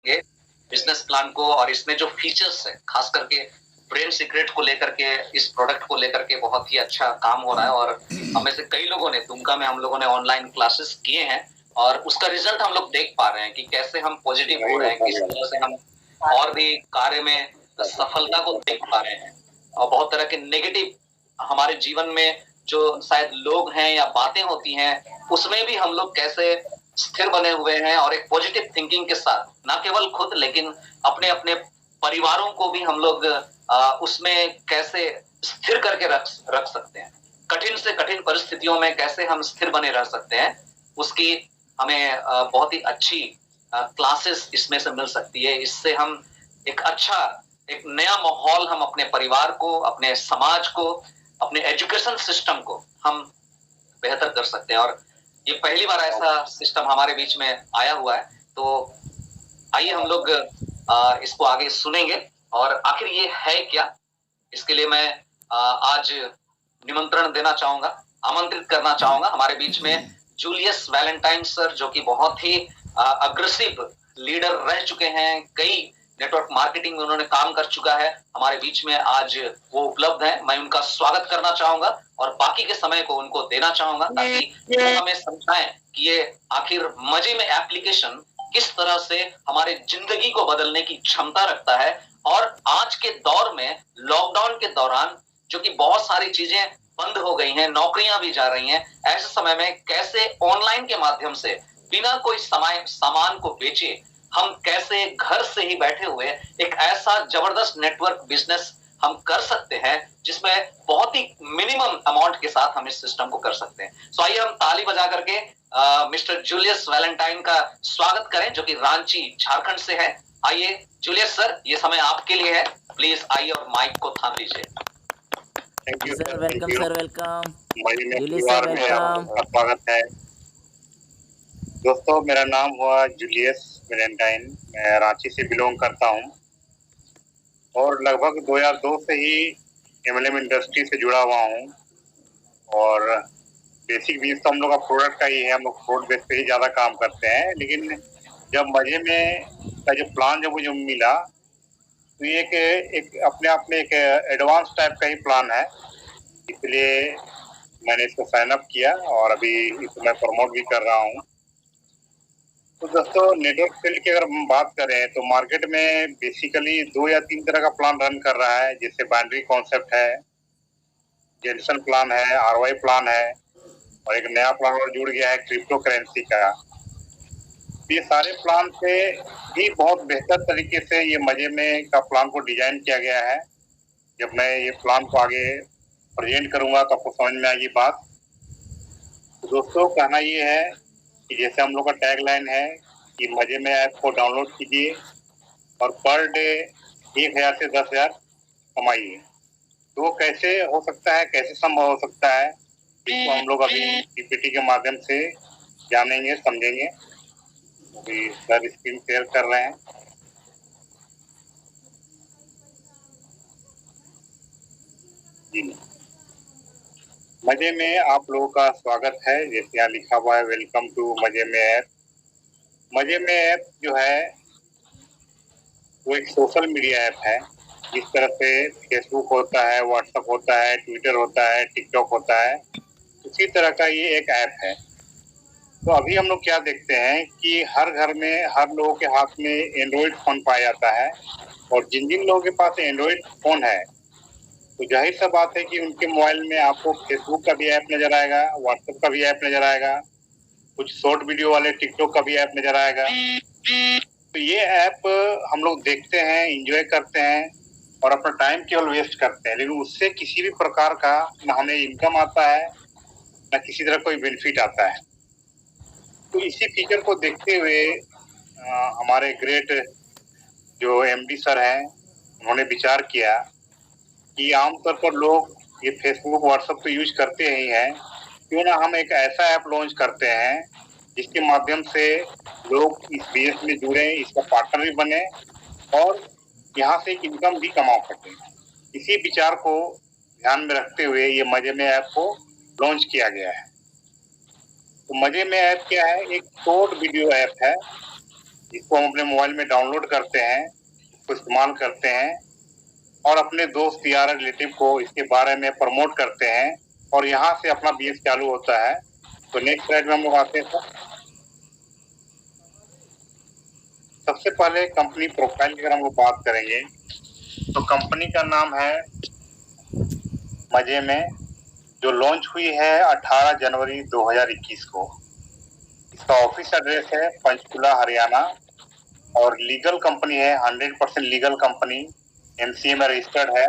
ये business plan को और इसमें जो फीचर्स है, खास करके ब्रेन सीक्रेट को लेकर के, इस प्रोडक्ट को लेकर के बहुत ही अच्छा काम हो रहा है और हम में से कई लोगों ने दुमका में हम लोगों ने ऑनलाइन क्लासेस किए हैं और उसका रिजल्ट हम लोग देख पा रहे हैं कि कैसे हम पॉजिटिव हो रहे हैं, किस तरह से हम और भी कार्य में सफलता को देख पा रहे हैं और बहुत तरह के नेगेटिव हमारे जीवन में जो शायद लोग हैं या बातें होती हैं उसमें भी हम लोग कैसे स्थिर बने हुए हैं और एक पॉजिटिव थिंकिंग के साथ ना केवल खुद लेकिन अपने अपने परिवारों को भी हम लोग उसमें कैसे स्थिर करके रख सकते हैं, कठिन से कठिन परिस्थितियों में कैसे हम स्थिर बने रह सकते हैं, उसकी हमें बहुत ही अच्छी क्लासेस इसमें से मिल सकती है। इससे हम एक अच्छा एक नया माहौल हम अपने परिवार को, अपने समाज को, अपने एजुकेशन सिस्टम को हम बेहतर कर सकते हैं और ये पहली बार ऐसा सिस्टम हमारे बीच में आया हुआ है। तो आइए हम लोग इसको आगे सुनेंगे और आखिर ये है क्या, इसके लिए मैं आज निमंत्रण देना चाहूंगा, आमंत्रित करना चाहूंगा हमारे बीच में जूलियस वैलेंटाइन सर, जो कि बहुत ही अग्रेसिव लीडर रह चुके हैं, कई नेटवर्क मार्केटिंग में उन्होंने काम कर चुका है, हमारे बीच में आज वो उपलब्ध है। मैं उनका स्वागत करना चाहूंगा और बाकी के समय को उनको देना चाहूंगा ताकि वो हमें समझाएं कि ये आखिर मजे में एप्लीकेशन किस तरह से हमारे जिंदगी को बदलने की क्षमता रखता है और आज के दौर में लॉकडाउन के दौरान जो कि बहुत सारी चीजें बंद हो गई हैं, नौकरियां भी जा रही हैं, ऐसे समय में कैसे ऑनलाइन के माध्यम से बिना कोई सामान को बेचे हम कैसे घर से ही बैठे हुए एक ऐसा जबरदस्त नेटवर्क बिजनेस हम कर सकते हैं जिसमें बहुत ही मिनिमम अमाउंट के साथ हम इस सिस्टम को कर सकते हैं। सो आइए हम ताली बजा करके मिस्टर जूलियस वैलेंटाइन का स्वागत करें जो कि रांची झारखंड से है। आइए जूलियस सर, ये समय आपके लिए है, प्लीज आइए और माइक को थाम लीजिए। Thank you sir, welcome sir, welcome. Julius sir, welcome. स्वागत है दोस्तों, मेरा नाम हुआ जूलियस वैलेंटाइन, मैं रांची से बिलोंग करता हूं और लगभग 2002 से ही एमएलएम इंडस्ट्री से जुड़ा हुआ हूं और बेसिक बेस तो हम लोग का प्रोडक्ट का ही है, हम लोग प्रोडक्ट बेस पे ही ज़्यादा काम करते हैं। लेकिन जब मजे में का जो प्लान जब मुझे मिला तो ये एक अपने आप में एक एडवांस टाइप का ही प्लान है, इसलिए मैंने इसको साइन अप किया और अभी इसको मैं प्रमोट भी कर रहा हूँ। तो दोस्तों, नेटवर्क फील्ड की अगर हम बात करें तो मार्केट में बेसिकली 2 या 3 तरह का प्लान रन कर रहा है, जैसे बाइनरी कॉन्सेप्ट है, जेनसन प्लान है, आरवाई प्लान है और एक नया प्लान और जुड़ गया है क्रिप्टो करेंसी का। ये सारे प्लान से भी बहुत बेहतर तरीके से ये मजे में का प्लान को डिजाइन किया गया है। जब मैं ये प्लान को आगे प्रेजेंट करूंगा तो आपको समझ में आएगी बात। तो दोस्तों, कहना ये है कि जैसे हम लोग का टैगलाइन है कि मजे में ऐप को डाउनलोड कीजिए और पर डे 1000 से 10,000 कमाइए। तो वो कैसे हो सकता है, कैसे संभव हो सकता है, इसको हम लोग अभी पीपीटी के माध्यम से जानेंगे, समझेंगे। अभी सर स्क्रीन शेयर कर रहे हैं। जी, मजे में आप लोगों का स्वागत है। जैसे यहाँ लिखा हुआ है, वेलकम टू मजे में ऐप। मजे में ऐप जो है वो एक सोशल मीडिया ऐप है। जिस तरह से फेसबुक होता है, व्हाट्सएप होता है, ट्विटर होता है, टिकटॉक होता है, उसी तरह का ये एक ऐप है। तो अभी हम लोग क्या देखते हैं कि हर घर में, हर लोगों के हाथ में एंड्रॉइड फोन पाया जाता है और जिन जिन लोगों के पास एंड्रॉइड फोन है तो जाहिर सा बात है कि उनके मोबाइल में आपको फेसबुक का भी ऐप नजर आएगा, व्हाट्सएप का भी ऐप नजर आएगा, कुछ शॉर्ट वीडियो वाले टिकटॉक का भी ऐप नजर आएगा। तो ये ऐप हम लोग देखते हैं, एंजॉय करते हैं और अपना टाइम केवल वेस्ट करते हैं, लेकिन उससे किसी भी प्रकार का ना हमें इनकम आता है ना किसी तरह कोई बेनिफिट आता है। तो इसी फीचर को देखते हुए हमारे ग्रेट जो एमडी सर हैं, उन्होंने विचार किया कि आमतौर पर लोग ये फेसबुक व्हाट्सएप तो यूज करते ही हैं, क्यों ना हम एक ऐसा ऐप लॉन्च करते हैं जिसके माध्यम से लोग इस बिजनेस में जुड़े, इसका पार्टनर भी बने और यहाँ से एक इनकम भी कमा सकें। इसी विचार को ध्यान में रखते हुए ये मजे में ऐप को लॉन्च किया गया है। तो मजे में ऐप क्या है? एक शॉर्ट वीडियो ऐप है इसको हम अपने मोबाइल में डाउनलोड करते हैं, इसको इस्तेमाल करते हैं और अपने दोस्त यार रिलेटिव को इसके बारे में प्रमोट करते हैं और यहाँ से अपना बिजनेस चालू होता है। तो नेक्स्ट स्लाइड में हम लोग आते हैं सर। सबसे पहले कंपनी प्रोफाइल की अगर हम लोग बात करेंगे तो कंपनी का नाम है मजे में, जो लॉन्च हुई है 18 जनवरी 2021 को। इसका ऑफिस एड्रेस है पंचकुला हरियाणा और लीगल कंपनी है, 100% लीगल कंपनी, एमसीए में रजिस्टर्ड है।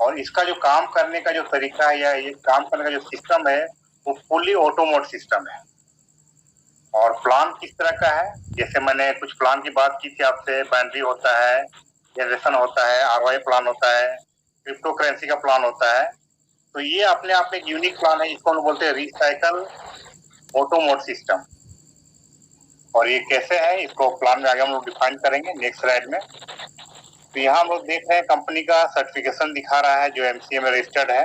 और इसका जो काम करने का जो तरीका है या ये काम करने का जो सिस्टम है वो फुली ऑटोमोट सिस्टम है। और प्लान किस तरह का है, जैसे मैंने कुछ प्लान की बात की थी आपसे, बाइनरी होता है, जनरेशन होता है, आरओआई प्लान होता है, क्रिप्टो करेंसी का प्लान होता है। तो ये अपने आप में एक यूनिक प्लान है, इसको हम बोलते हैं रिसाइकल ऑटोमोट सिस्टम। और ये कैसे है इसको प्लान में आगे हम लोग डिफाइन करेंगे नेक्स्ट स्लाइड में। तो यहाँ हम लोग देख रहे हैं कंपनी का सर्टिफिकेशन दिखा रहा है जो एमसीए में रजिस्टर्ड है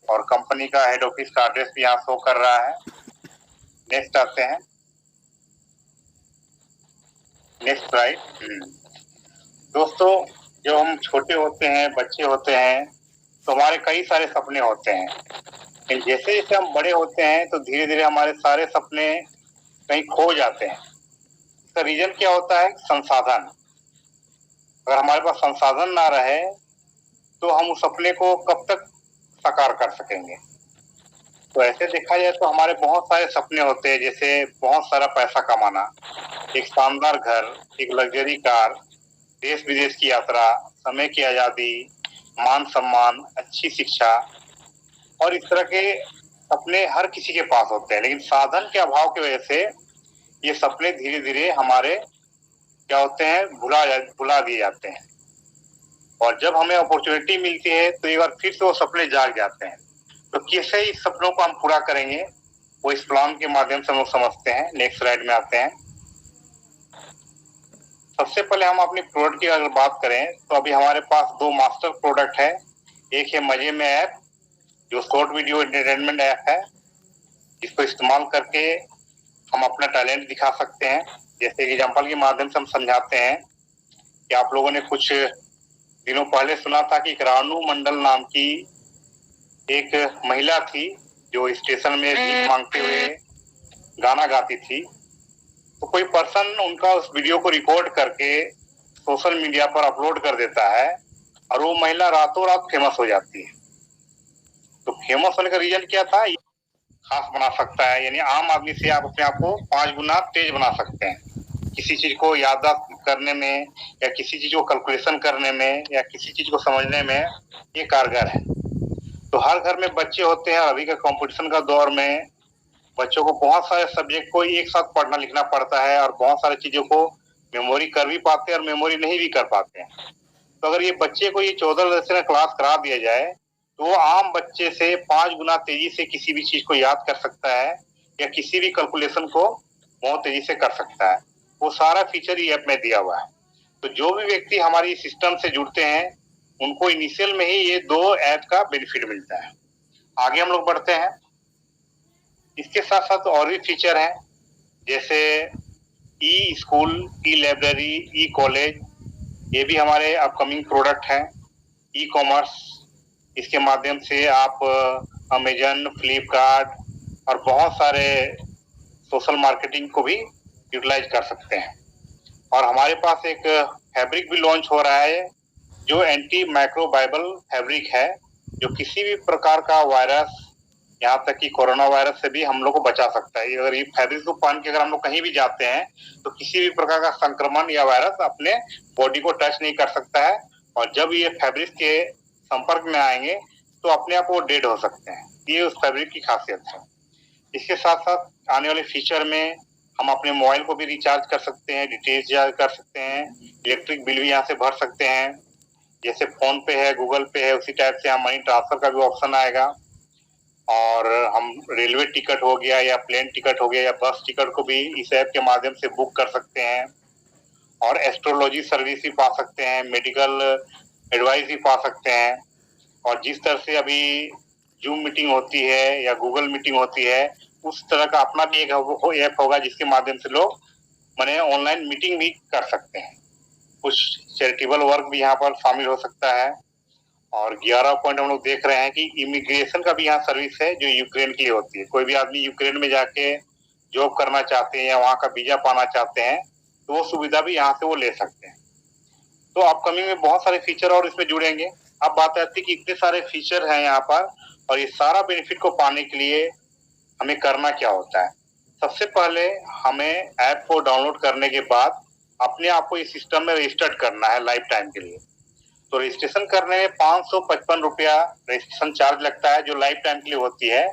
और कंपनी का हेड ऑफिस का एड्रेस भी यहाँ शो कर रहा है। नेक्स्ट आते हैं, नेक्स्ट स्लाइड। दोस्तों जब हम छोटे होते हैं, बच्चे होते हैं, तो हमारे कई सारे सपने होते हैं, लेकिन जैसे जैसे हम बड़े होते हैं तो धीरे धीरे हमारे सारे सपने कहीं खो जाते हैं। इसका रीजन क्या होता है? संसाधन। अगर हमारे पास संसाधन ना रहे तो हम उस सपने को कब तक साकार कर सकेंगे। तो ऐसे देखा जाए तो हमारे बहुत सारे सपने होते हैं, जैसे बहुत सारा पैसा कमाना, एक शानदार घर, एक लग्जरी कार, देश विदेश की यात्रा, समय की आजादी, मान सम्मान, अच्छी शिक्षा। और इस तरह के सपने हर किसी के पास होते हैं, लेकिन साधन के अभाव की वजह से ये सपने धीरे धीरे हमारे क्या होते हैं, भुला दिए जाते हैं। और जब हमें अपॉर्चुनिटी मिलती है तो एक बार फिर से वो सपने जाग जाते हैं। तो कैसे इस सपनों को हम पूरा करेंगे वो इस प्लान के माध्यम से हम लोग समझते हैं। नेक्स्ट स्लाइड में आते हैं। सबसे पहले हम अपनी प्रोडक्ट की अगर बात करें तो अभी हमारे पास दो मास्टर प्रोडक्ट है। एक है मजे में ऐप, जो शॉर्ट वीडियो एंटरटेनमेंट ऐप है, जिसको इस्तेमाल करके हम अपना टैलेंट दिखा सकते हैं। जैसे एग्जाम्पल के माध्यम से हम समझाते हैं कि आप लोगों ने कुछ दिनों पहले सुना था कि रानू मंडल नाम की एक महिला थी जो स्टेशन में भीख मांगते हुए गाना गाती थी। तो कोई पर्सन उनका उस वीडियो को रिकॉर्ड करके सोशल मीडिया पर अपलोड कर देता है और वो महिला रातों रात फेमस हो जाती है। तो फेमस होने का रीजन क्या था? खास बना सकता है, यानी आम आदमी से आप अपने आप को 5 गुना तेज बना सकते हैं। किसी चीज को याददाश्त करने में या किसी चीज को कैलकुलेशन करने में या किसी चीज को समझने में ये कारगर है। तो हर घर में बच्चे होते हैं। अभी का कंपटीशन का दौर में बच्चों को बहुत सारे सब्जेक्ट को एक साथ पढ़ना लिखना पड़ता है और बहुत सारी चीजों को मेमोरी कर भी पाते हैं और मेमोरी नहीं भी कर पाते हैं। तो अगर ये बच्चे को ये 14 क्लास करा दिया जाए तो वो आम बच्चे से 5 गुना तेजी से किसी भी चीज को याद कर सकता है या किसी भी कैलकुलेशन को बहुत तेजी से कर सकता है। वो सारा फीचर ये ऐप में दिया हुआ है। तो जो भी व्यक्ति हमारी सिस्टम से जुड़ते हैं उनको इनिशियल में ही ये दो ऐप का बेनिफिट मिलता है। आगे हम लोग बढ़ते हैं। इसके साथ साथ और भी फीचर हैं, जैसे ई स्कूल, ई लाइब्रेरी, ई कॉलेज, ये भी हमारे अपकमिंग प्रोडक्ट हैं। ई कॉमर्स, इसके माध्यम से आप अमेजन, फ्लिपकार्ट और बहुत सारे सोशल मार्केटिंग को भी यूटिलाइज कर सकते हैं। और हमारे पास एक फैब्रिक भी लॉन्च हो रहा है जो एंटी माइक्रोबाइबल फैब्रिक है, जो किसी भी प्रकार का वायरस, यहाँ तक कि कोरोना वायरस से भी हम लोग को बचा सकता है। अगर ये फैब्रिक को पहन के अगर हम लोग कहीं भी जाते हैं तो किसी भी प्रकार का संक्रमण या वायरस अपने बॉडी को टच नहीं कर सकता है। और जब ये फैब्रिक के संपर्क में आएंगे तो अपने आप वो डेड हो सकते हैं। ये उस फैब्रिक की खासियत है। इसके साथ साथ आने वाले फीचर में हम अपने मोबाइल को भी रिचार्ज कर सकते हैं, डिटेल्स जारी कर सकते हैं, इलेक्ट्रिक बिल भी यहाँ से भर सकते हैं। जैसे फोन पे है, गूगल पे है, उसी टाइप से हम मनी ट्रांसफर का भी ऑप्शन आएगा। और हम रेलवे टिकट हो गया या प्लेन टिकट हो गया या बस टिकट को भी इस ऐप के माध्यम से बुक कर सकते हैं। और एस्ट्रोलॉजी सर्विस भी पा सकते हैं, मेडिकल एडवाइस भी पा सकते हैं। और जिस तरह से अभी जूम मीटिंग होती है या गूगल मीटिंग होती है, उस तरह का अपना भी एक ऐप होगा जिसके माध्यम से लोग माने ऑनलाइन मीटिंग भी कर सकते हैं। कुछ चैरिटेबल वर्क भी यहाँ पर शामिल हो सकता है। और 11 पॉइंट हम लोग देख रहे हैं कि इमिग्रेशन का भी यहाँ सर्विस है जो यूक्रेन के लिए होती है। कोई भी आदमी यूक्रेन में जाके जॉब करना चाहते हैं या वहाँ का वीजा पाना चाहते हैं तो वो सुविधा भी यहाँ से वो ले सकते हैं। तो अपकमिंग में बहुत सारे फीचर और इसमें जुड़ेंगे। अब बात आती है कि इतने सारे फीचर हैं यहाँ पर और ये सारा बेनिफिट को पाने के लिए हमें करना क्या होता है। सबसे पहले हमें ऐप को डाउनलोड करने के बाद अपने आप को इस सिस्टम में रजिस्टर्ड करना है लाइफ टाइम के लिए। तो रजिस्ट्रेशन करने में 555 रुपया रजिस्ट्रेशन चार्ज लगता है जो लाइफ टाइम के लिए होती है।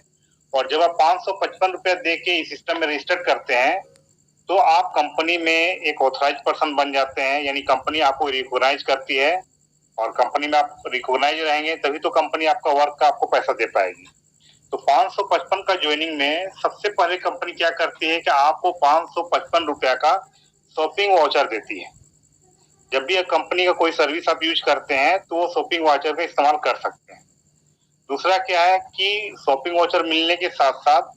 और जब आप 555 रुपया दे के इस सिस्टम में रजिस्टर करते हैं तो आप कंपनी में एक ऑथराइज पर्सन बन जाते हैं, यानी कंपनी आपको रिकॉग्नाइज करती है और कंपनी में आप रिकॉग्नाइज रहेंगे तभी तो कंपनी आपका वर्क का आपको पैसा दे पाएगी। तो 555 का ज्वाइनिंग में सबसे पहले कंपनी क्या करती है कि आपको 555 रुपया का शॉपिंग वाउचर देती है। जब भी एक कंपनी का कोई सर्विस आप यूज करते हैं तो वो शॉपिंग वाउचर का इस्तेमाल कर सकते हैं। दूसरा क्या है कि शॉपिंग वाउचर मिलने के साथ साथ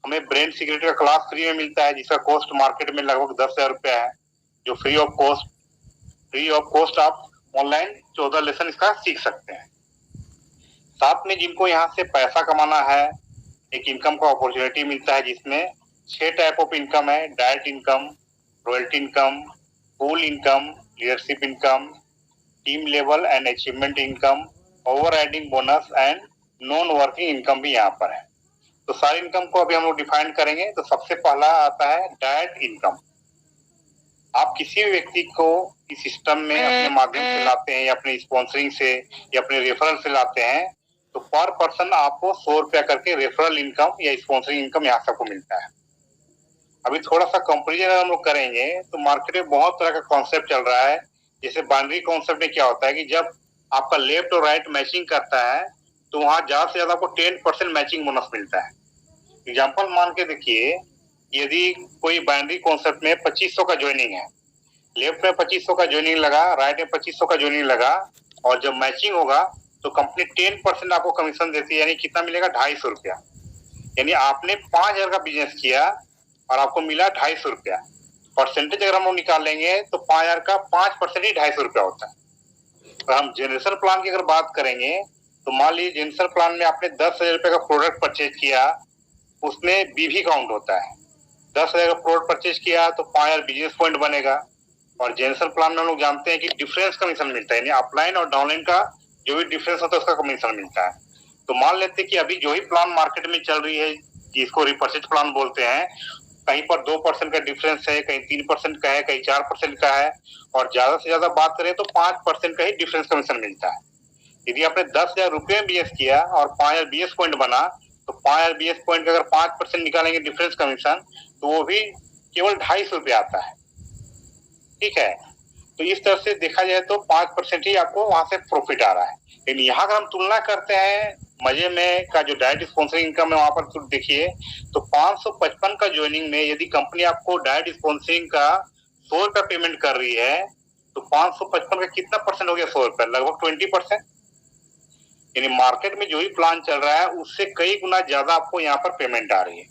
हमें ब्रांड सीक्रेट का क्लास फ्री में मिलता है जिसका कॉस्ट मार्केट में लगभग 10,000 रुपया है, जो फ्री ऑफ कॉस्ट आप ऑनलाइन 14 लेसन इसका सीख सकते हैं। साथ में जिनको यहाँ से पैसा कमाना है, एक इनकम का अपॉर्चुनिटी मिलता है जिसमें 6 टाइप ऑफ इनकम है। Direct income, royalty income, pool income, leadership income, team level and achievement income, over riding bonus and non working income भी यहाँ पर है। तो सारी इनकम को अभी हम लोग डिफाइन करेंगे। तो सबसे पहला आता है डायरेक्ट इनकम। आप किसी भी व्यक्ति को इस सिस्टम में अपने माध्यम से लाते हैं या अपने स्पॉन्सरिंग से या अपने रेफरल से लाते हैं तो पर पर्सन आपको 100 रुपया करके रेफरल इनकम या स्पॉन्सरिंग इनकम यहाँ सबको मिलता है। अभी थोड़ा सा कंपेरिजन हम लोग करेंगे तो मार्केट में बहुत तरह का कॉन्सेप्ट चल रहा है। जैसे बाइनरी कॉन्सेप्ट में क्या होता है कि जब आपका लेफ्ट और राइट मैचिंग करता है तो वहां ज्यादा से ज्यादा आपको 10% मैचिंग बोनस मिलता है। एग्जाम्पल मान के देखिए, यदि कोई बाइनरी कॉन्सेप्ट में 2500 का ज्वाइनिंग है, लेफ्ट में 2500 का ज्वाइनिंग लगा, राइट में 2500 का ज्वाइनिंग लगा और जब मैचिंग होगा तो कंपनी 10% आपको कमीशन देती है, यानी कितना मिलेगा 250 रुपया। यानी आपने 5,000 का बिजनेस किया और आपको मिला 250 रुपया। परसेंटेज अगर हम लोग निकालेंगे तो 5,000 का 5% ही 250 रुपया होता है। और हम जनरेशन प्लान की अगर बात करेंगे तो मान लीजिए जनरेशन प्लान में आपने 10,000 रुपये का प्रोडक्ट परचेज किया, उसमें बीवी काउंट होता है। 10,000 का प्रोडक्ट परचेज किया तो 5,000 बिजनेस पॉइंट बनेगा। और जनरेशन प्लान में हम लोग जानते हैं कि डिफरेंस कमीशन मिलता है, यानी अपलाइन और डाउनलाइन का जो भी डिफरेंस होता है उसका कमीशन मिलता है। तो मान लेते हैं कि अभी जो ही प्लान मार्केट में चल रही है जिसको रिपर्चेज प्लान बोलते हैं, कहीं पर 2% का डिफरेंस है, कहीं 3% का है, कहीं 4% का है और ज्यादा से ज्यादा बात करें तो 5% का ही डिफरेंस कमीशन मिलता है। यदि आपने 10,000 रुपये में बीएस किया और 5,000 बीएस पॉइंट बना तो 5,000 बीएस पॉइंट का अगर 5% निकालेंगे डिफरेंस कमीशन तो वो भी केवल 250 रुपये आता है। ठीक है, तो इस तरह से देखा जाए तो 5% ही आपको वहां से प्रॉफिट आ रहा है। लेकिन यहाँ अगर हम तुलना करते हैं मजे में का जो डायरेक्ट स्पॉन्सरिंग इनकम है वहां पर देखिए तो 555 का ज्वाइनिंग में यदि कंपनी आपको डायरेक्ट स्पॉन्सरिंग का 100 रुपया पेमेंट कर रही है तो 555 का कितना परसेंट हो गया? 100 रुपया, लगभग 20%। यानी मार्केट में जो ही प्लान चल रहा है उससे कई गुना ज्यादा आपको यहाँ पर पेमेंट आ रही है।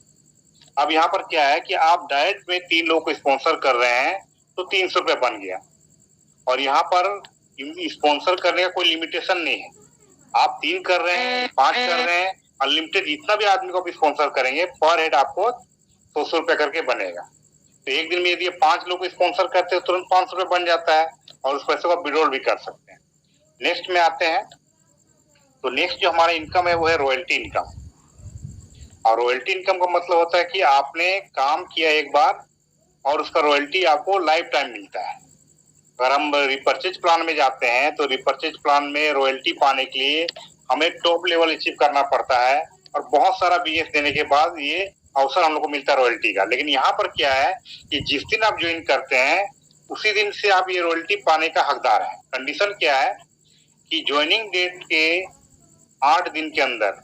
अब यहाँ पर क्या है कि आप डायरेक्ट में 3 लोगों को स्पॉन्सर कर रहे हैं तो 300 रुपये बन गया। और यहाँ पर स्पॉन्सर करने का कोई लिमिटेशन नहीं है, आप 3 कर रहे हैं, 5 कर रहे हैं, अनलिमिटेड जितना भी आदमी को भी स्पॉन्सर करेंगे पर हेड आपको 100 रुपये करके बनेगा। तो एक दिन में यदि 5 लोग स्पॉन्सर करते हैं तो तुरंत 500 रुपये बन जाता है और उस पैसे को विड्रॉल भी कर सकते हैं। नेक्स्ट में आते हैं तो नेक्स्ट जो हमारा इनकम है वो है रॉयल्टी इनकम। और रॉयल्टी इनकम का मतलब होता है कि आपने काम किया एक बार और उसका रॉयल्टी आपको लाइफ टाइम मिलता है। अगर हम रिपर्चेज प्लान में जाते हैं तो रिपर्चेज प्लान में रॉयल्टी पाने के लिए हमें टॉप लेवल अचीव करना पड़ता है और बहुत सारा बीएस देने के बाद ये अवसर हम लोग को मिलता है रॉयल्टी का। लेकिन यहाँ पर क्या है कि जिस दिन आप ज्वाइन करते हैं उसी दिन से आप ये रॉयल्टी पाने का हकदार है। कंडीशन क्या है कि ज्वाइनिंग डेट के 8 दिन के अंदर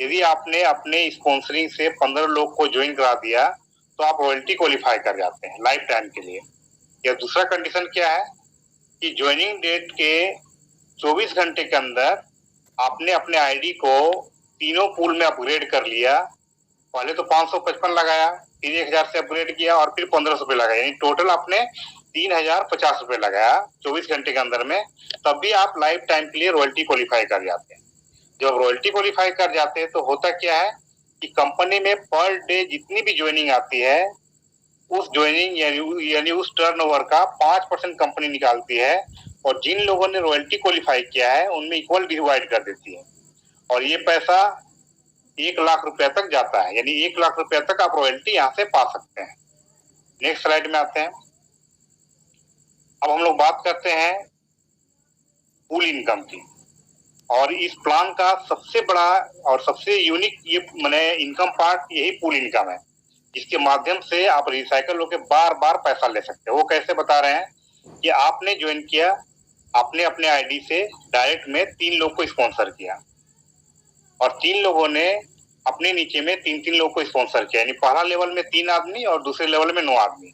यदि आपने अपने स्पॉन्सरिंग से 15 लोग को ज्वाइन करा दिया तो आप रॉयल्टी क्वालिफाई कर जाते हैं लाइफ टाइम के लिए। या दूसरा कंडीशन क्या है कि ज्वाइनिंग डेट के 24 घंटे के अंदर आपने अपने आईडी को तीनों पूल में अपग्रेड कर लिया। पहले तो 555 लगाया, फिर 1000 से अपग्रेड किया और फिर 1500 लगाया, यानी टोटल आपने 3050 लगाया 24 घंटे के अंदर में, तब भी आप लाइफ टाइम के लिए रॉयल्टी क्वालिफाई कर जाते हैं। जब रॉयल्टी क्वालिफाई कर जाते हैं तो होता क्या है कि कंपनी में पर डे जितनी भी ज्वाइनिंग आती है उस ज्वाइनिंग यानी उस टर्नओवर का 5% कंपनी निकालती है और जिन लोगों ने रॉयल्टी क्वालिफाई किया है उनमें इक्वल डिवाइड कर देती है और ये पैसा 1 लाख रुपया तक जाता है, यानी 1 लाख रुपया तक आप रॉयल्टी यहाँ से पा सकते हैं। नेक्स्ट स्लाइड में आते हैं। अब हम लोग बात करते हैं पूल इनकम की, और इस प्लान का सबसे बड़ा और सबसे यूनिक ये माने इनकम पार्ट यही पूल इनकम है, जिसके माध्यम से आप रिसाइकल होकर बार बार पैसा ले सकते हैं। वो कैसे बता रहे हैं कि आपने ज्वाइन किया, आपने अपने आईडी से डायरेक्ट में 3 लोग को स्पॉन्सर किया और 3 लोगों ने अपने नीचे में 3-3 लोग को स्पॉन्सर किया, यानी पहला लेवल में 3 आदमी और दूसरे लेवल में 9 आदमी,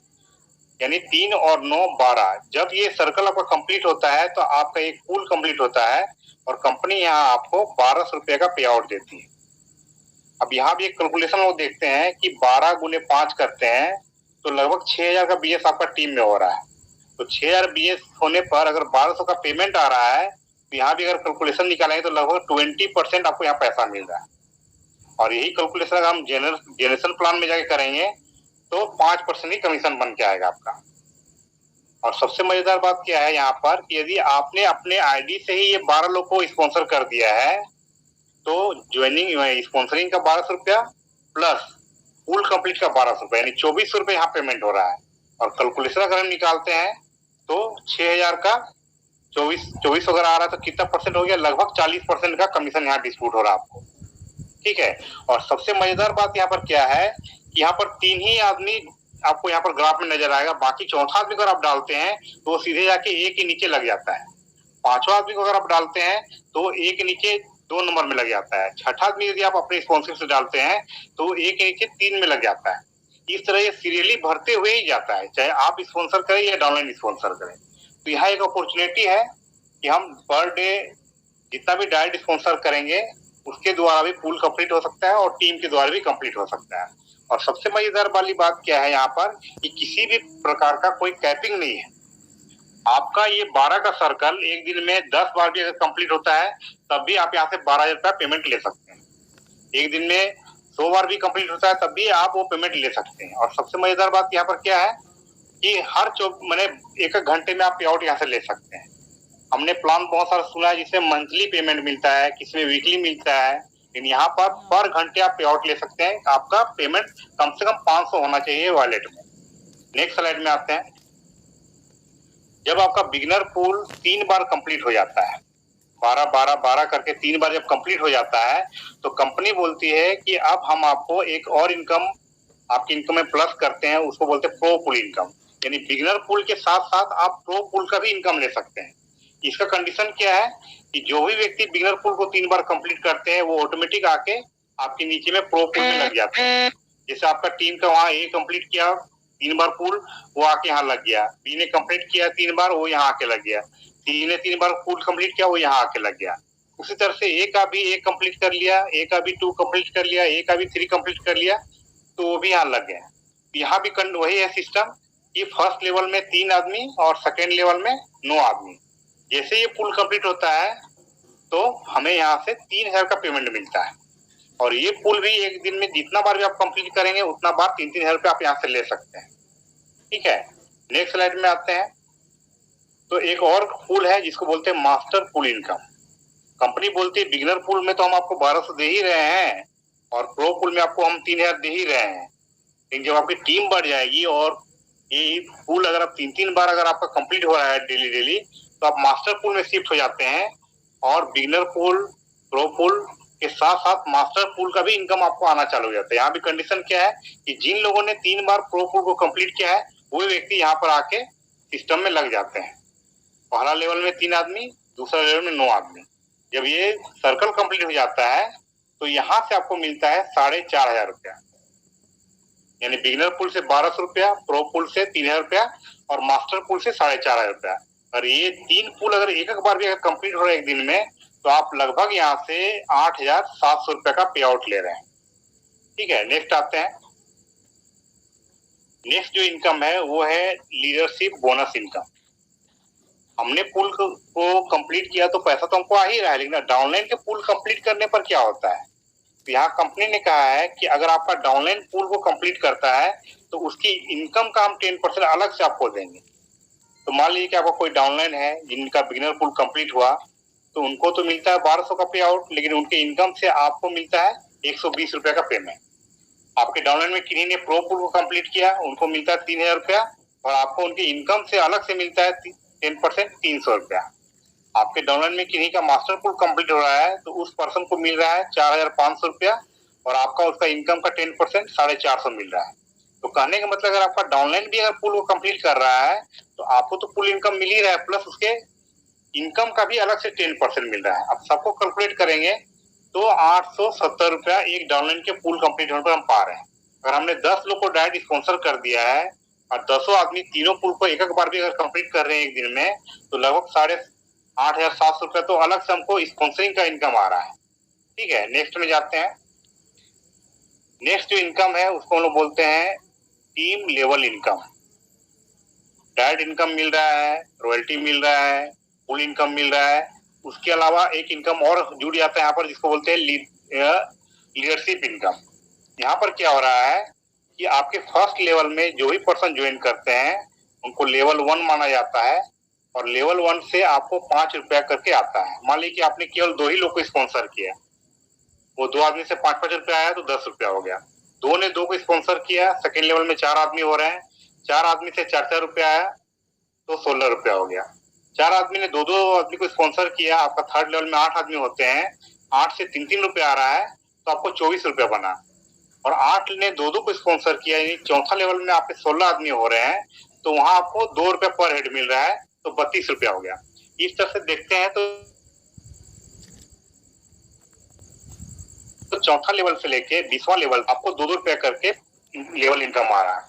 यानी 3 और 9 12। जब ये सर्कल आपका कंप्लीट होता है तो आपका एक पूल कंप्लीट होता है और कंपनी यहाँ आपको 1200 रुपये का पे आउट देती है। अब यहाँ भी एक कैलकुलेशन वो देखते हैं कि 12 गुने 5 करते हैं तो लगभग 6000 का बीएस आपका टीम में हो रहा है। तो 6000 बीएस होने पर अगर 1200 का पेमेंट आ रहा है तो यहाँ भी अगर कैलकुलेशन निकालेंगे तो लगभग 20% आपको यहाँ पैसा मिल रहा है। और यही कैलकुलेशन अगर हम जनरेशन प्लान में जाके करेंगे तो 5% ही कमीशन बन के आएगा आपका। और सबसे मजेदार बात क्या है यहाँ पर कि यदि आपने अपने आईडी से ही ये 12 लोग को स्पॉन्सर कर दिया है तो ज्वाइनिंग स्पॉन्सरिंग का 1200 रुपया प्लस पूल कंप्लीट का 1200 रुपया, यानी 2400 रुपये यहाँ पेमेंट हो रहा है। और कैलकुलेशन अगर हम निकालते हैं तो 6000 का 24 अगर आ रहा है तो कितना परसेंट हो गया, लगभग 40% का कमीशन यहाँ डिस्ट्रीब्यूट हो रहा है आपको। ठीक है। और सबसे मजेदार बात यहाँ पर क्या है कि यहाँ पर 3 ही आदमी आपको यहाँ पर ग्राफ में नजर आएगा, बाकी चौथा आदमी को अगर आप डालते हैं तो सीधे जाके एक ही नीचे लग जाता है। 5वां आदमी को अगर आप डालते हैं तो एक के नीचे 2 नंबर में लग जाता है। 6ठा आदमी यदि आप अपने स्पॉन्सर से डालते हैं तो एक के नीचे 3 में लग जाता है। इस तरह ये सीरियली भरते हुए ही जाता है, चाहे आप स्पॉन्सर करें या डाउनलाइन स्पॉन्सर करें। तो यहाँ एक अपॉर्चुनिटी है कि हम पर डे जितना भी डायरेक्ट स्पॉन्सर करेंगे उसके द्वारा भी पूल कंप्लीट हो सकता है और टीम के द्वारा भी कंप्लीट हो सकता है। और सबसे मजेदार वाली बात क्या है यहाँ पर कि किसी भी प्रकार का कोई कैपिंग नहीं है। आपका ये 12 का सर्कल एक दिन में 10 बार भी अगर कंप्लीट होता है तब भी आप यहाँ से 12,000 रुपया पेमेंट ले सकते हैं। एक दिन में 100 बार भी कंप्लीट होता है तब भी आप वो पेमेंट ले सकते हैं। और सबसे मजेदार बात यहाँ पर क्या है कि हर मैंने 1 घंटे में आप पे आउट यहाँ से ले सकते हैं। हमने प्लान बहुत सारा सुना है जिसमें मंथली पेमेंट मिलता है, किसी में वीकली मिलता है, लेकिन यहाँ पर घंटे आप पे आउट ले सकते हैं। आपका पेमेंट कम से कम 500 होना चाहिए वॉलेट में। नेक्स्ट स्लाइड में आते हैं। जब आपका बिगिनर पूल 3 बार कंप्लीट हो जाता है, 12 करके 3 बार जब कंप्लीट हो जाता है तो कंपनी बोलती है कि अब हम आपको एक और इनकम आपकी इनकम में प्लस करते हैं, उसको बोलते हैं प्रो पूल इनकम। यानी बिगिनर पूल के साथ साथ आप प्रो पूल का भी इनकम ले सकते हैं। इसका कंडीशन क्या है कि जो भी व्यक्ति बिगिनर पूल को 3 बार कंप्लीट करते हैं वो ऑटोमेटिक आके आपके नीचे में प्रो पूल में लग जाते हैं। जैसे आपका टीम का वहाँ ए कंप्लीट किया 3 बार पूल, वो आके यहाँ लग गया। बी ने कंप्लीट किया 3 बार, वो यहाँ आके लग गया। सी ने 3 बार पूल कंप्लीट किया, वो यहाँ आके लग गया। उसी तरह से ए का भी 1 कंप्लीट कर लिया, ए का भी 2 कंप्लीट कर लिया, ए का भी 3 कंप्लीट कर लिया, तो वो भी यहाँ लग गया। यहाँ भी वही है सिस्टम कि फर्स्ट लेवल में 3 आदमी और सेकेंड लेवल में 9 आदमी। जैसे ये पूल कंप्लीट होता है तो हमें यहाँ से 3000 का पेमेंट मिलता है। और ये पूल भी एक दिन में जितना बार भी आप कंप्लीट करेंगे उतना बार 3-3 रुपये आप यहाँ से ले सकते हैं। ठीक है। नेक्स्ट स्लाइड में आते हैं। तो एक और पूल है जिसको बोलते हैं मास्टर पूल इनकम। कंपनी बोलती है बिगिनर पूल में तो हम आपको 1200 दे ही रहे हैं और प्रो पूल में आपको हम 3000 दे ही रहे हैं, लेकिन जब आपकी टीम बढ़ जाएगी और ये पूल अगर आप 3-3 बार अगर आपका कंप्लीट हो रहा है डेली तो आप मास्टर पूल में शिफ्ट हो जाते हैं और बिगिनर पूल प्रो पूल के साथ साथ मास्टर पूल का भी इनकम आपको आना चालू हो जाता है। यहाँ भी कंडीशन क्या है कि जिन लोगों ने 3 बार प्रो पूल को कंप्लीट किया है वो व्यक्ति यहाँ पर आके सिस्टम में लग जाते हैं। पहला लेवल में 3 आदमी, दूसरा लेवल में 9 आदमी। जब ये सर्कल कंप्लीट हो जाता है तो यहाँ से आपको मिलता है 4500 रुपया, यानी बिगिनर पूल से 1200 रुपया, प्रो पूल से 3000 रुपया और मास्टर पूल से 4500 रुपया। और ये 3 पूल अगर एक बार भी अगर कंप्लीट हो रहा है एक दिन में तो आप लगभग यहाँ से 8700 रुपये का पे आउट ले रहे हैं। ठीक है। नेक्स्ट आते हैं। नेक्स्ट जो इनकम है वो है लीडरशिप बोनस इनकम। हमने पूल को कंप्लीट किया तो पैसा तो हमको आ ही रहा है, लेकिन डाउनलाइन के पूल कंप्लीट करने पर क्या होता है, तो यहाँ कंपनी ने कहा है कि अगर आपका डाउनलाइन पूल को कंप्लीट करता है तो उसकी इनकम का हम 10% अलग से आपको देंगे। तो मान लीजिए कि आपका कोई डाउनलाइन है जिनका बिगिनर पूल कंप्लीट हुआ, तो उनको तो मिलता है 1200 का पे आउट, लेकिन उनके इनकम से आपको मिलता है 120 रुपया का पेमेंट। आपके डाउनलाइन में किन्हीं ने प्रो पूल को कंप्लीट किया, उनको मिलता है 3000 रुपया, और आपको उनके इनकम से अलग से मिलता है 10% 300 रुपया। आपके डाउनलाइन में किन्हीं का मास्टर पूल कंप्लीट हो रहा है तो उस पर्सन को मिल रहा है 4500 रुपया, और आपका उसका इनकम का 10% 450 मिल रहा है। तो कहने का मतलब अगर आपका डाउनलाइन भी अगर पूल को कंप्लीट कर रहा है तो आपको तो पूल इनकम मिल ही रहा है, प्लस उसके इनकम का भी अलग से 10% मिल रहा है। अब सबको कैलकुलेट करेंगे तो 870 रुपया एक डाउनलाइन के पूल कंप्लीट होने पर हम पा रहे हैं। अगर हमने 10 लोग को डायरेक्ट स्पॉन्सर कर दिया है और 10 आदमी तीनों पूल को एक बार भी अगर कंप्लीट कर रहे हैं एक दिन में, तो लगभग 8700 रुपया तो अलग से हमको स्पॉन्सरिंग का इनकम आ रहा है। ठीक है, नेक्स्ट में जाते हैं। नेक्स्ट जो इनकम है उसको हम लोग बोलते हैं team level income. Direct income मिल रहा है, रॉयल्टी मिल रहा है, फुल इनकम मिल रहा है। उसके अलावा एक इनकम और जुड़ जाता है यहाँ पर जिसको बोलते हैं लीडरशिप इनकम। यहाँ पर क्या हो रहा है कि आपके फर्स्ट लेवल में जो भी पर्सन ज्वाइन करते हैं उनको लेवल 1 माना जाता है, और लेवल 1 से आपको 5 रुपया करके आता है। मान लीजिए कि आपने केवल 2 ही लोग को स्पॉन्सर किया, वो 2 आदमी से 5-5 रुपया आया तो 10 रुपया हो गया। 2 ने 2 को स्पॉन्सर किया, सेकेंड लेवल में 4 आदमी हो रहे हैं, 4 आदमी से 4-4 रुपया आया तो 16 रुपया हो गया। 4 आदमी ने 2-2 आदमी को स्पॉन्सर किया, आपका थर्ड लेवल में 8 आदमी होते हैं, 8 से 3-3 रुपया आ रहा है तो आपको 24 रुपया बना। और 8 ने 2-2 को स्पॉन्सर किया, यानी चौथा लेवल में आपके 16 आदमी हो रहे हैं, तो वहां आपको 2 रुपया पर हेड मिल रहा है, तो 32 रुपया हो गया। इस तरह से देखते हैं तो चौथा लेवल से लेके 20वां लेवल आपको 2-2 रुपया करके लेवल इनकम आ रहा है,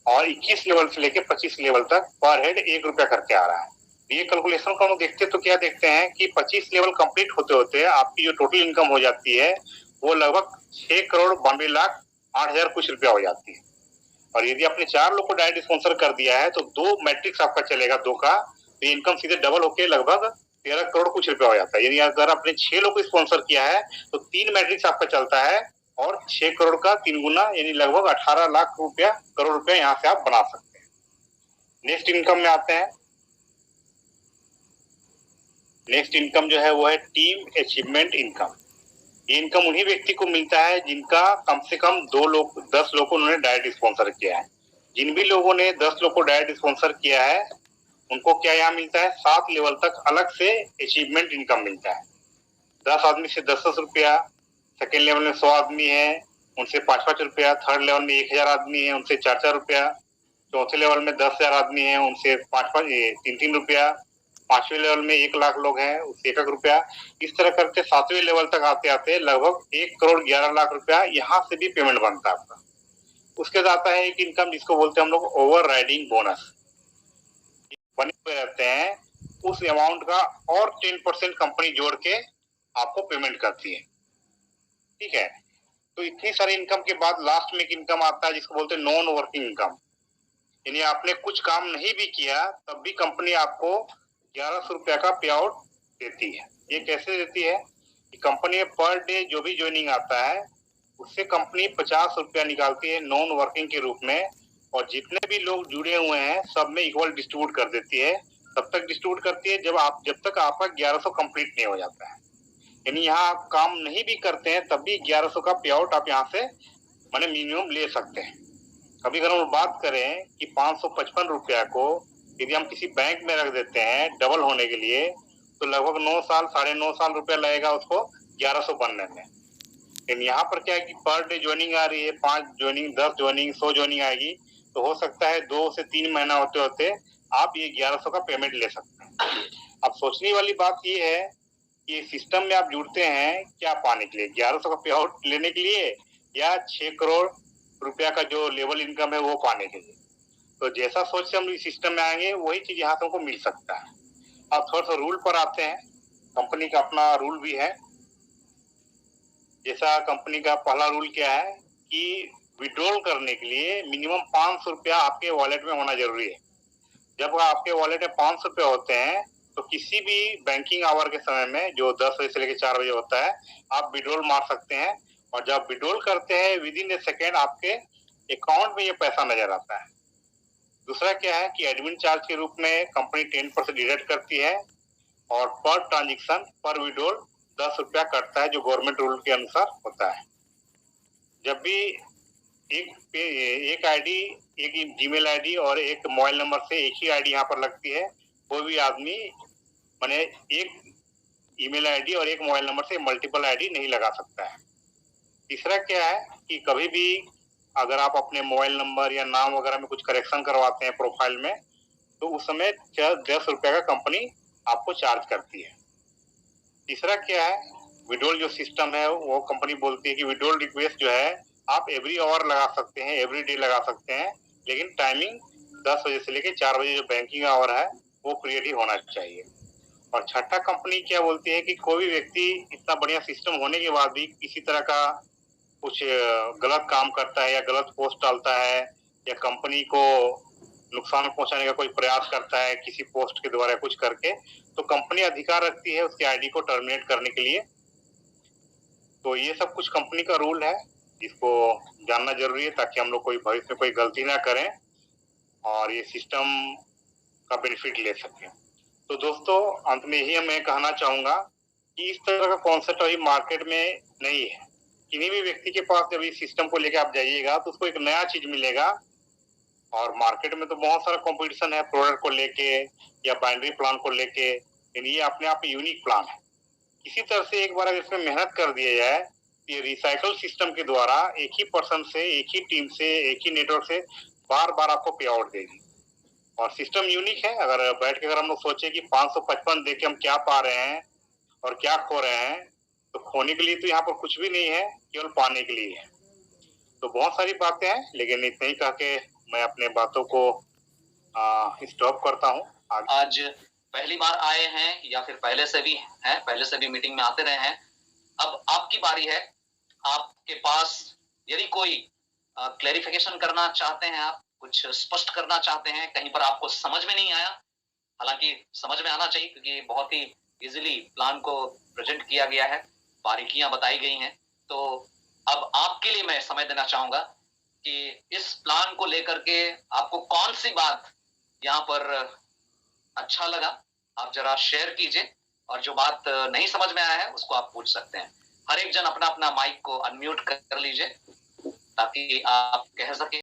और 21 लेवल से लेके 25 लेवल तक पर हेड 1 रुपया करके आ रहा है। ये कैलकुलेशन को हम देखते तो क्या देखते हैं कि 25 लेवल कंप्लीट होते होते आपकी जो टोटल इनकम हो जाती है वो लगभग 6,92,08,000 कुछ रुपया हो जाती है। और यदि आपने 4 लोग को डायरेक्ट स्पॉन्सर कर दिया है तो 2 मैट्रिक्स आपका चलेगा 2 का, तो इनकम सीधे डबल होके लगभग 13 करोड़ कुछ रुपया हो जाता है। यानी अगर आपने 6 लोग को स्पॉन्सर किया है तो 3 मैट्रिक्स आपका चलता है, और 6 करोड़ का 3 गुना यानी लगभग 18 लाख रुपया करोड़ रुपया यहाँ से आप बना सकते हैं। नेक्स्ट इनकम में आते हैं। नेक्स्ट इनकम जो है वो है टीम अचीवमेंट इनकम। ये इनकम उन्हीं व्यक्ति को मिलता है जिनका कम से कम 10 लोग को उन्होंने डायरेक्ट स्पॉन्सर किया है। जिन भी लोगों ने 10 लोग को डायरेक्ट स्पॉन्सर किया है उनको क्या यहाँ मिलता है, 7 लेवल तक अलग से अचीवमेंट इनकम मिलता है। 10 आदमी से 10-10 रुपया, सेकेंड लेवल में 100 आदमी है उनसे 5-5 रुपया, थर्ड लेवल में 1000 आदमी है उनसे 4-4 रुपया, चौथे लेवल में 10,000 आदमी है उनसे 3-3 रुपया, 5वें लेवल में 1 लाख लोग हैं उससे 1 रुपया। इस तरह करके 7वें लेवल तक आते आते लगभग 1,11,00,000 रुपया यहाँ से भी पेमेंट बनता है आपका। उसके बाद आता है एक इनकम जिसको बोलते हैं हम लोग ओवर राइडिंग बोनस। बने हुए रहते हैं उस अमाउंट का और 10% कंपनी जोड़ के आपको पेमेंट करती है। ठीक है, तो इतनी सारी इनकम के बाद लास्ट में एक इनकम आता है जिसको बोलते हैं नॉन वर्किंग इनकम। यानी आपने कुछ काम नहीं भी किया तब भी कंपनी आपको 1100 रुपया का पे आउट देती है। ये कैसे देती है कि कंपनी में पर डे जो भी ज्वाइनिंग आता है उससे कंपनी 50 रुपया निकालती है नॉन वर्किंग के रूप में, और जितने भी लोग जुड़े हुए हैं सब में इक्वल डिस्ट्रीब्यूट कर देती है। तब तक डिस्ट्रीब्यूट करती है जब तक आपका 1100 कंप्लीट नहीं हो जाता है। यानी यहाँ आप काम नहीं भी करते हैं तब भी 1100 का पे आउट आप यहाँ से माने मिनिमम ले सकते हैं। कभी अगर हम बात करें कि 555 रुपया को यदि हम किसी बैंक में रख देते हैं डबल होने के लिए तो लगभग 9 साल 9.5 साल रुपया लगेगा उसको 1100 बनने में। लेकिन यहाँ पर क्या है कि पर डे ज्वाइनिंग आ रही है, 5 ज्वाइनिंग, 10 ज्वाइनिंग, 100 ज्वाइनिंग आएगी, तो हो सकता है 2 से 3 महीना होते होते आप ये 1100 का पेमेंट ले सकते हैं। अब सोचने वाली बात ये है कि सिस्टम में आप जुड़ते हैं क्या पाने के लिए, 1100 का पे आउट लेने के लिए या 6 करोड़ रुपया का जो लेवल इनकम है वो पाने के लिए। तो जैसा सोच से हम इस सिस्टम में आएंगे वही चीज यहाँ से हमको मिल सकता है। अब थोड़ा सा रूल पर आते हैं। कंपनी का अपना रूल भी है। जैसा कंपनी का पहला रूल क्या है कि विड्रॉल करने के लिए मिनिमम 500 रुपया आपके वॉलेट में होना जरूरी है। जब आपके वॉलेट में 500 रुपये होते हैं तो किसी भी बैंकिंग आवर के समय में जो 10 बजे से लेकर 4 बजे होता है, आप विड्रॉल मार सकते हैं। और जब विड्रॉल करते हैं विद इन ए सेकेंड आपके अकाउंट में ये पैसा नजर आता है। दूसरा क्या है कि एडमिन चार्ज के रूप में कंपनी 10% डिडक्ट करती है और पर ट्रांजेक्शन पर विड्रॉल 10 रुपया कटता है, जो गवर्नमेंट रूल के अनुसार होता है। जब भी एक आईडी, एक जीमेल आईडी और एक मोबाइल नंबर से एक ही आईडी यहाँ पर लगती है, कोई भी आदमी माने एक ईमेल आईडी और एक मोबाइल नंबर से मल्टीपल आईडी नहीं लगा सकता है। तीसरा क्या है कि कभी भी अगर आप अपने मोबाइल नंबर या नाम वगैरह में कुछ करेक्शन करवाते हैं प्रोफाइल में, तो उस समय 10 रुपये का कंपनी आपको चार्ज करती है। तीसरा क्या है, विड्रॉल जो सिस्टम है वो कंपनी बोलती है कि विड्रॉल रिक्वेस्ट जो है आप एवरी आवर लगा सकते हैं, एवरी डे लगा सकते हैं, लेकिन टाइमिंग 10 बजे से लेकर 4 बजे जो बैंकिंग आवर है वो पीरियड ही होना चाहिए। और छठा कंपनी क्या बोलती है कि कोई भी व्यक्ति इतना बढ़िया सिस्टम होने के बाद भी किसी तरह का कुछ गलत काम करता है या गलत पोस्ट डालता है या कंपनी को नुकसान पहुंचाने का कोई प्रयास करता है किसी पोस्ट के द्वारा कुछ करके, तो कंपनी अधिकार रखती है उसके आईडी को टर्मिनेट करने के लिए। तो ये सब कुछ कंपनी का रूल है, जिसको जानना जरूरी है ताकि हम लोग कोई भविष्य में कोई गलती ना करें और ये सिस्टम का बेनिफिट ले सकें। तो दोस्तों, अंत में यही मैं कहना चाहूंगा कि इस तरह का कॉन्सेप्ट अभी मार्केट में नहीं है। किसी भी व्यक्ति के पास जब इस सिस्टम को लेकर आप जाइएगा तो उसको एक नया चीज मिलेगा। और मार्केट में तो बहुत सारा कंपटीशन है प्रोडक्ट को लेके या बाइनरी प्लान को लेके, लेकिन ये अपने आप में यूनिक प्लान है। इसी तरह से एक बार अगर इसमें मेहनत कर दिया जाए, ये रिसाइकल सिस्टम के द्वारा एक ही पर्सन से, एक ही टीम से, एक ही नेटवर्क से बार बार आपको पे आउट देगी। और सिस्टम यूनिक है। अगर बैठ के अगर हम लोग सोचे कि 555 देके हम क्या पा रहे हैं और क्या खो रहे हैं, तो खोने के लिए तो यहाँ पर कुछ भी नहीं है, केवल पाने के लिए है। तो बहुत सारी बातें हैं, लेकिन इतना ही कह के मैं अपने बातों को स्टॉप करता हूँ। आज पहली बार आए हैं या फिर पहले से भी हैं, पहले से भी मीटिंग में आते रहे हैं, अब आपकी बारी है। आपके पास यदि कोई क्लैरिफिकेशन करना चाहते हैं, आप कुछ स्पष्ट करना चाहते हैं, कहीं पर आपको समझ में नहीं आया, हालांकि समझ में आना चाहिए क्योंकि बहुत ही इजीली प्लान को प्रेजेंट किया गया है, बारीकियां बताई गई हैं। तो अब आपके लिए मैं समय देना चाहूंगा कि इस प्लान को लेकर के आपको कौन सी बात यहाँ पर अच्छा लगा, आप जरा शेयर कीजिए, और जो बात नहीं समझ में आया है उसको आप पूछ सकते हैं। हर एक जन अपना अपना माइक को अनम्यूट कर लीजिए ताकि आप कह सके।